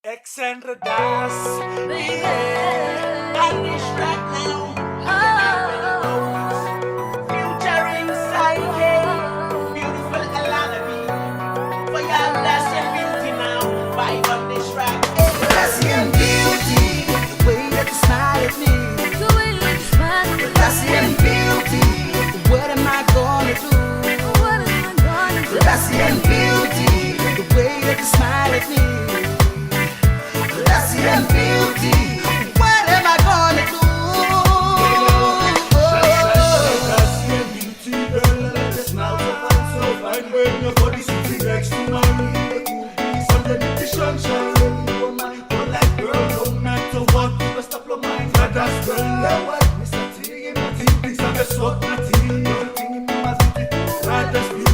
Exandra Das, yeah. On this track now, future inside, yeah. Beautiful Alana B. For your last and beauty now, vibe on this track. Classy and beauty, the way that you smile at me. Classy and beauty, what am I gonna do? Classy and beauty, the way that you smile at me. Classy and beauty, what am I gonna do? Classy and beauty, girl, the smile so fine, so fine. When your body sitting next to mine, the cool breeze underneath the sunshine. You are my polite girl, no matter what, you must stop your mind. But that's girl, now what? Mr. T, and my team thinks I'm just what my team. Everything in my beauty, right, that's beauty.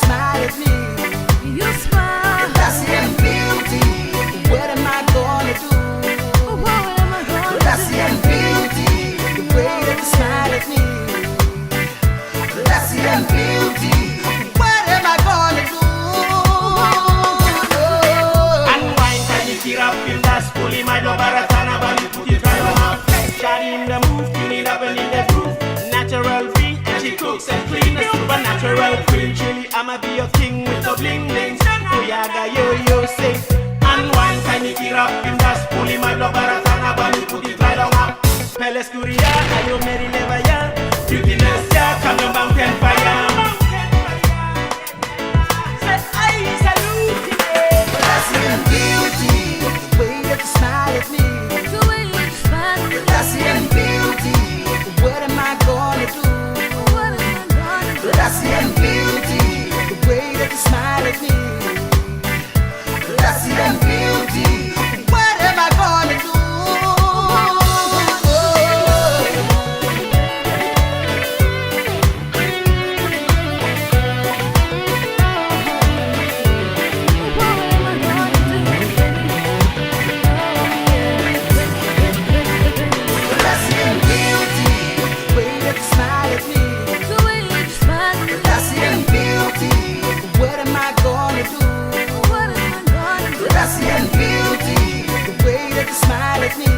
Smile at me. You smile. Classy and beauty. What am I gonna do? What am I gonna do? Classy and beauty. The way that you smile at me. Classy and beauty. What am I gonna do? Unwind, can you get up in that spoolie? My dog Baratana, but you put it right on her. Shawty in the move, you need up and in the groove. Natural beat, and she cooks and cleans. Supernatural queen, chili, I'ma be your king with the bling bling. Oyaga yo say, unwind, can you get up in that spoolie? My dog Baratana, but you put it right on her. Palace Kuria, and you Mary Levaya. Prettiness, yeah, come on, mountain fire. Classy and beauty, the way that you smile at me. Classy and beauty, what am I gonna do? Classy and beauty, the way that you smile at me. Classy and beauty, what am I gonna do? Classy and beauty, the way that you smile at me. Classy and beauty, what am I gonna do? Classy and beauty, the way that you smile at me.